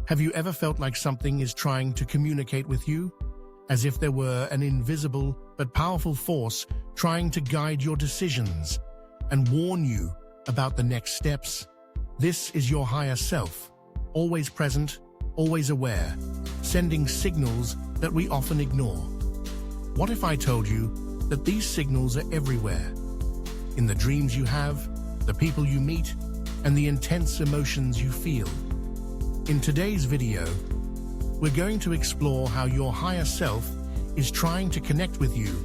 Have you ever felt like something is trying to communicate with you? As if there were an invisible but powerful force trying to guide your decisions and warn you about the next steps? This is your higher self, always present, always aware, sending signals that we often ignore. What if I told you that these signals are everywhere? In the dreams you have, the people you meet, and the intense emotions you feel. In today's video, we're going to explore how your higher self is trying to connect with you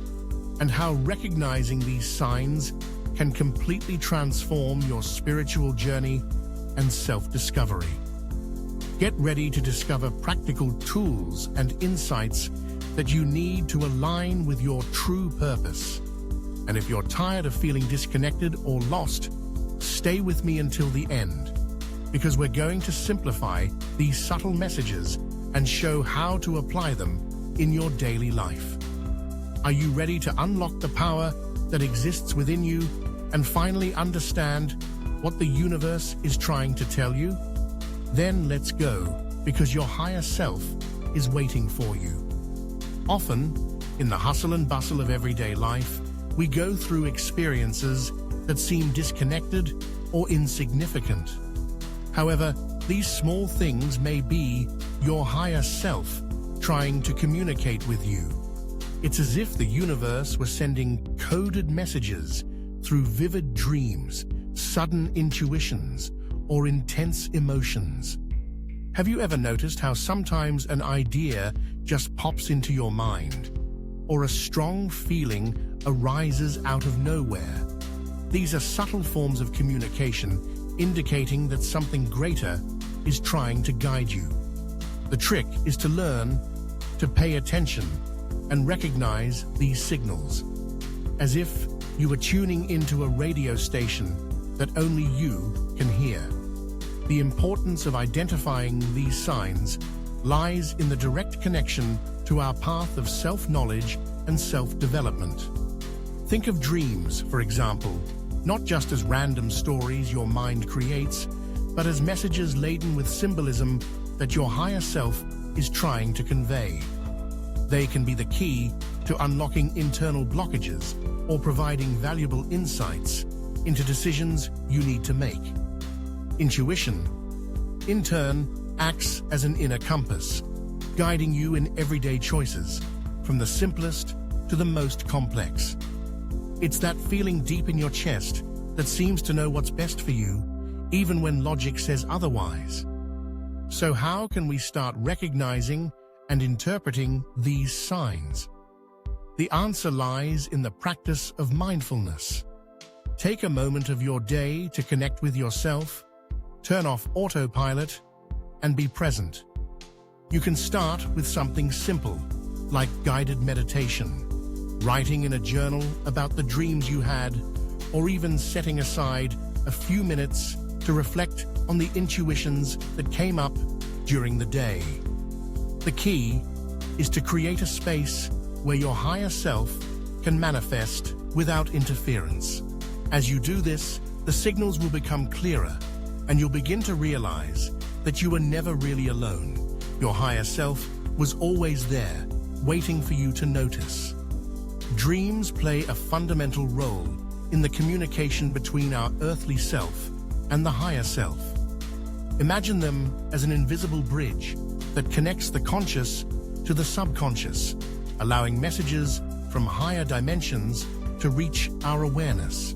and how recognizing these signs can completely transform your spiritual journey and self-discovery. Get ready to discover practical tools and insights that you need to align with your true purpose. And if you're tired of feeling disconnected or lost, stay with me until the end, because we're going to simplify these subtle messages and show how to apply them in your daily life. Are you ready to unlock the power that exists within you and finally understand what the universe is trying to tell you? Then let's go, because your higher self is waiting for you. Often, in the hustle and bustle of everyday life, we go through experiences that seem disconnected or insignificant. However, these small things may be your higher self trying to communicate with you. It's as if the universe was sending coded messages through vivid dreams, sudden intuitions, or intense emotions. Have you ever noticed how sometimes an idea just pops into your mind, or a strong feeling arises out of nowhere? These are subtle forms of communication indicating that something greater is trying to guide you. The trick is to learn to pay attention and recognize these signals, as if you were tuning into a radio station that only you can hear. The importance of identifying these signs lies in the direct connection to our path of self-knowledge and self-development. Think of dreams, for example, not just as random stories your mind creates, but as messages laden with symbolism that your higher self is trying to convey. They can be the key to unlocking internal blockages or providing valuable insights into decisions you need to make. Intuition, in turn, acts as an inner compass, guiding you in everyday choices, from the simplest to the most complex. It's that feeling deep in your chest that seems to know what's best for you, even when logic says otherwise. So how can we start recognizing and interpreting these signs? The answer lies in the practice of mindfulness. Take a moment of your day to connect with yourself, turn off autopilot, and be present. You can start with something simple, like guided meditation, writing in a journal about the dreams you had, or even setting aside a few minutes to reflect on the intuitions that came up during the day. The key is to create a space where your higher self can manifest without interference. As you do this, the signals will become clearer, and you'll begin to realize that you were never really alone. Your higher self was always there, waiting for you to notice. Dreams play a fundamental role in the communication between our earthly self and the higher self. Imagine them as an invisible bridge that connects the conscious to the subconscious, allowing messages from higher dimensions to reach our awareness.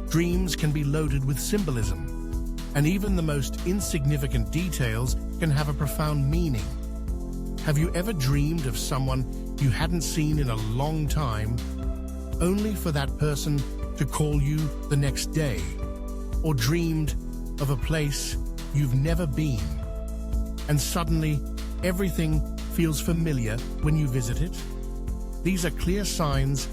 Dreams can be loaded with symbolism, and even the most insignificant details can have a profound meaning. Have you ever dreamed of someone you hadn't seen in a long time, only for that person to call you the next day? Or dreamed of a place you've never been, and suddenly everything feels familiar when you visit it? These are clear signs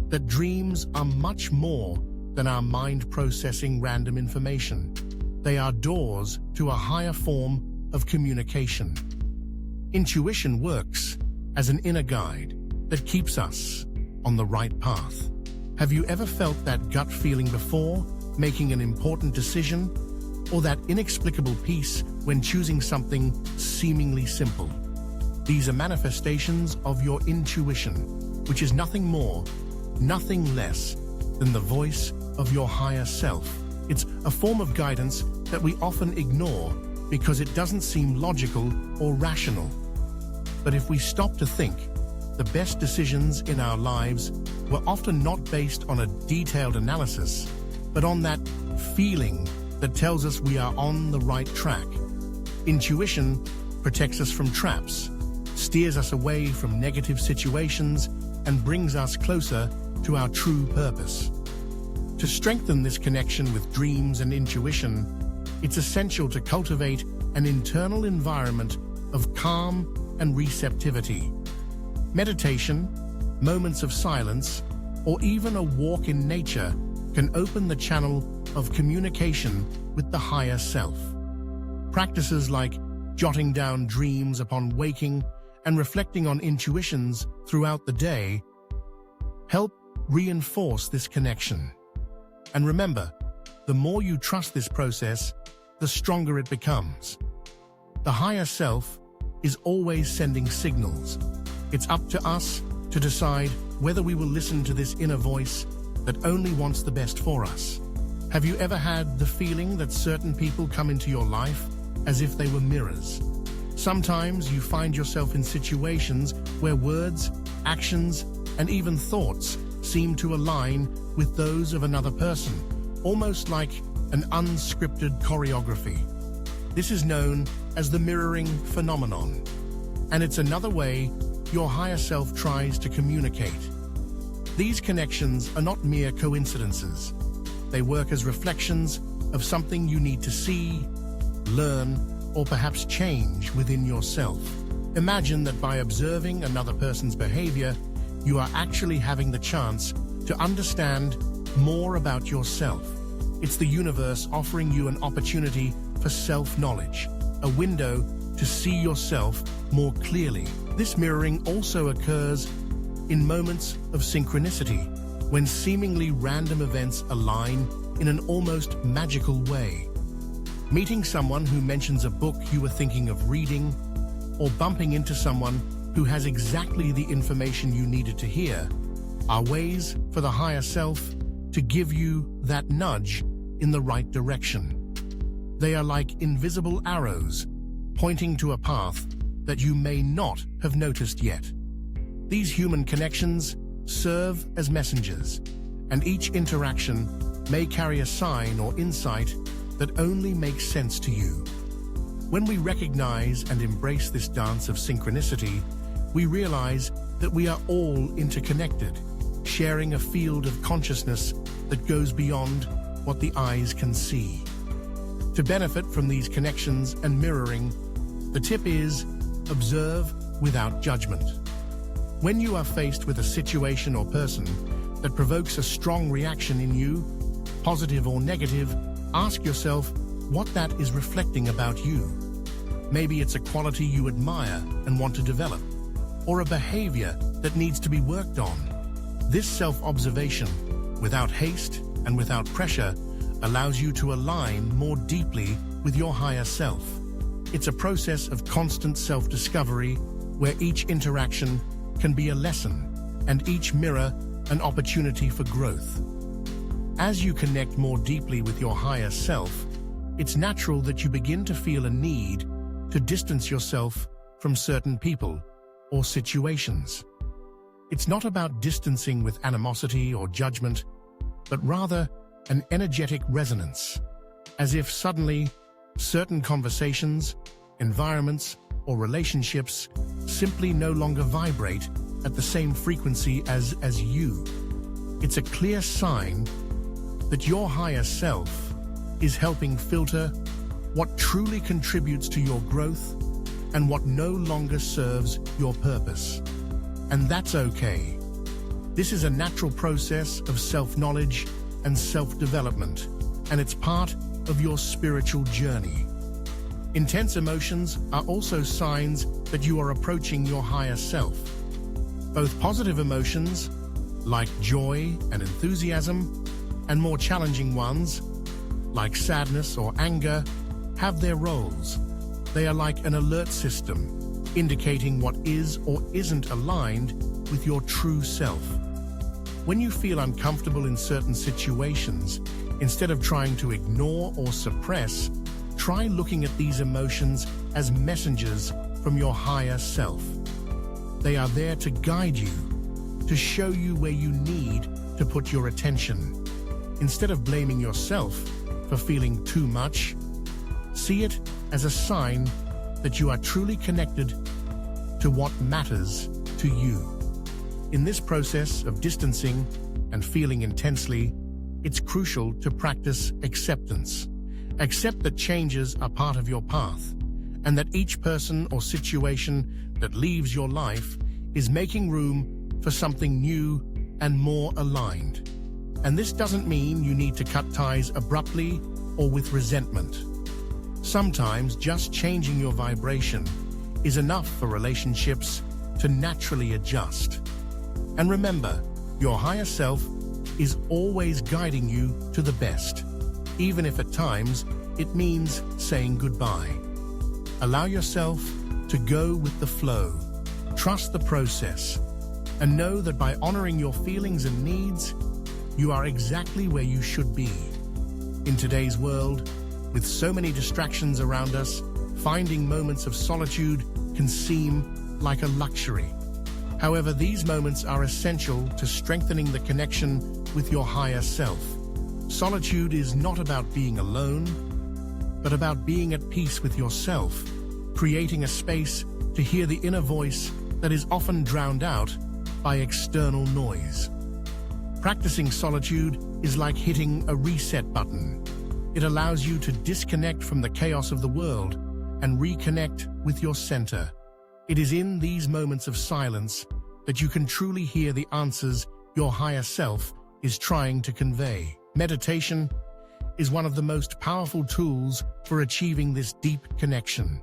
that dreams are much more than our mind processing random information. They are doors to a higher form of communication. Intuition works as an inner guide that keeps us on the right path. Have you ever felt that gut feeling before making an important decision, or that inexplicable peace when choosing something seemingly simple. These are manifestations of your intuition, which is nothing more, nothing less than the voice of your higher self. It's a form of guidance that we often ignore because it doesn't seem logical or rational. But if we stop to think, the best decisions in our lives were often not based on a detailed analysis, but on that feeling that tells us we are on the right track. Intuition protects us from traps, steers us away from negative situations, and brings us closer to our true purpose. To strengthen this connection with dreams and intuition, it's essential to cultivate an internal environment of calm and receptivity. Meditation, moments of silence, or even a walk in nature can open the channel of communication with the higher self. Practices like jotting down dreams upon waking and reflecting on intuitions throughout the day help reinforce this connection. And remember, the more you trust this process, the stronger it becomes. The higher self is always sending signals. It's up to us to decide whether we will listen to this inner voice that only wants the best for us. Have you ever had the feeling that certain people come into your life as if they were mirrors? Sometimes you find yourself in situations where words, actions, and even thoughts seem to align with those of another person, almost like an unscripted choreography. This is known as the mirroring phenomenon, and it's another way your higher self tries to communicate. These connections are not mere coincidences. They work as reflections of something you need to see, learn, or perhaps change within yourself. Imagine that by observing another person's behavior, you are actually having the chance to understand more about yourself. It's the universe offering you an opportunity for self-knowledge, a window to see yourself more clearly. This mirroring also occurs in moments of synchronicity, when seemingly random events align in an almost magical way. Meeting someone who mentions a book you were thinking of reading, or bumping into someone who has exactly the information you needed to hear, are ways for the higher self to give you that nudge in the right direction. They are like invisible arrows, pointing to a path that you may not have noticed yet. These human connections serve as messengers, and each interaction may carry a sign or insight that only makes sense to you. When we recognize and embrace this dance of synchronicity, we realize that we are all interconnected, sharing a field of consciousness that goes beyond what the eyes can see. To benefit from these connections and mirroring, the tip is observe without judgment. When you are faced with a situation or person that provokes a strong reaction in you, positive or negative, ask yourself what that is reflecting about you. Maybe it's a quality you admire and want to develop, or a behavior that needs to be worked on. This self-observation, without haste and without pressure, allows you to align more deeply with your higher self. It's a process of constant self-discovery where each interaction can be a lesson and each mirror an opportunity for growth. As you connect more deeply with your higher self, it's natural that you begin to feel a need to distance yourself from certain people or situations. It's not about distancing with animosity or judgment, but rather an energetic resonance, as if suddenly certain conversations, environments, or relationships simply no longer vibrate at the same frequency as you. It's a clear sign that your higher self is helping filter what truly contributes to your growth and what no longer serves your purpose. And that's okay. This is a natural process of self-knowledge and self-development, and it's part of your spiritual journey. Intense emotions are also signs that you are approaching your higher self. Both positive emotions, like joy and enthusiasm, and more challenging ones, like sadness or anger, have their roles. They are like an alert system, indicating what is or isn't aligned with your true self. When you feel uncomfortable in certain situations, instead of trying to ignore or suppress, try looking at these emotions as messengers from your higher self. They are there to guide you, to show you where you need to put your attention. Instead of blaming yourself for feeling too much, see it as a sign that you are truly connected to what matters to you. In this process of distancing and feeling intensely, it's crucial to practice acceptance. Accept that changes are part of your path, and that each person or situation that leaves your life is making room for something new and more aligned. And this doesn't mean you need to cut ties abruptly or with resentment. Sometimes just changing your vibration is enough for relationships to naturally adjust. And remember, your higher self is always guiding you to the best, even if at times it means saying goodbye. Allow yourself to go with the flow, trust the process, and know that by honoring your feelings and needs, you are exactly where you should be. In today's world, with so many distractions around us, finding moments of solitude can seem like a luxury. However, these moments are essential to strengthening the connection with your higher self. Solitude is not about being alone, but about being at peace with yourself, creating a space to hear the inner voice that is often drowned out by external noise. Practicing solitude is like hitting a reset button. It allows you to disconnect from the chaos of the world and reconnect with your center. It is in these moments of silence that you can truly hear the answers your higher self is trying to convey. Meditation is one of the most powerful tools for achieving this deep connection.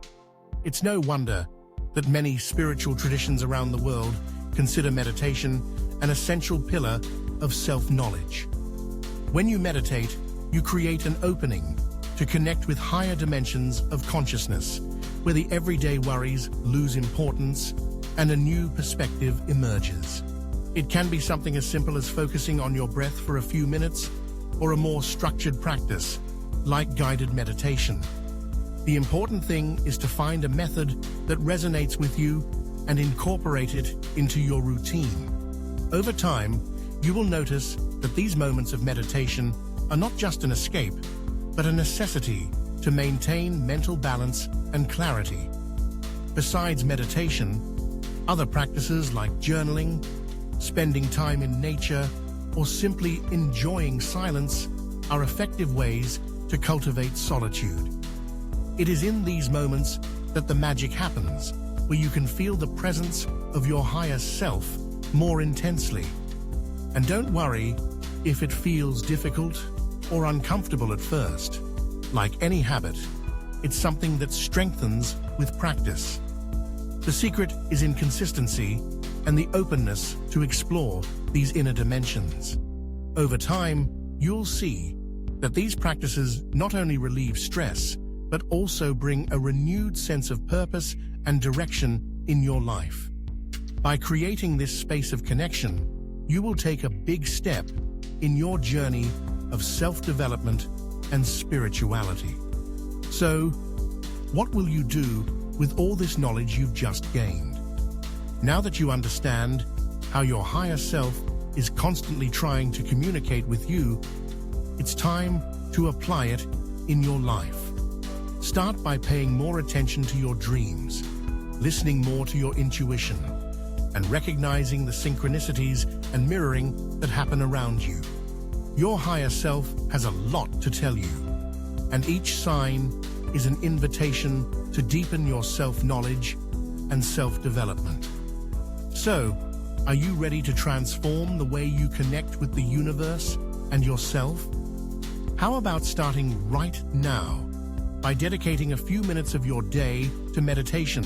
It's no wonder that many spiritual traditions around the world consider meditation an essential pillar of self-knowledge. When you meditate, you create an opening to connect with higher dimensions of consciousness, where the everyday worries lose importance and a new perspective emerges. It can be something as simple as focusing on your breath for a few minutes, or a more structured practice, like guided meditation. The important thing is to find a method that resonates with you and incorporate it into your routine. Over time, you will notice that these moments of meditation are not just an escape, but a necessity to maintain mental balance and clarity. Besides meditation, other practices like journaling, spending time in nature, or simply enjoying silence are effective ways to cultivate solitude. It is in these moments that the magic happens, where you can feel the presence of your higher self more intensely. And don't worry if it feels difficult or uncomfortable at first. Like any habit, it's something that strengthens with practice. The secret is in consistency and the openness to explore these inner dimensions. Over time, you'll see that these practices not only relieve stress, but also bring a renewed sense of purpose and direction in your life. By creating this space of connection, you will take a big step in your journey of self-development and spirituality. So, what will you do with all this knowledge you've just gained? Now that you understand how your higher self is constantly trying to communicate with you, it's time to apply it in your life. Start by paying more attention to your dreams, listening more to your intuition, and recognizing the synchronicities and mirroring that happen around you. Your higher self has a lot to tell you, and each sign is an invitation to deepen your self-knowledge and self-development. So, are you ready to transform the way you connect with the universe and yourself? How about starting right now by dedicating a few minutes of your day to meditation,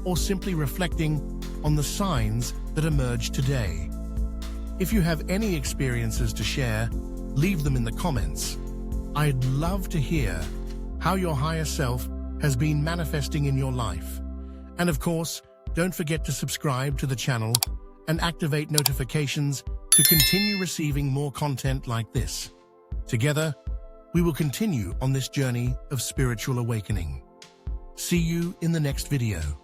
or simply reflecting on the signs that emerge today? If you have any experiences to share, leave them in the comments. I'd love to hear how your higher self has been manifesting in your life. And of course, don't forget to subscribe to the channel and activate notifications to continue receiving more content like this. Together, we will continue on this journey of spiritual awakening. See you in the next video.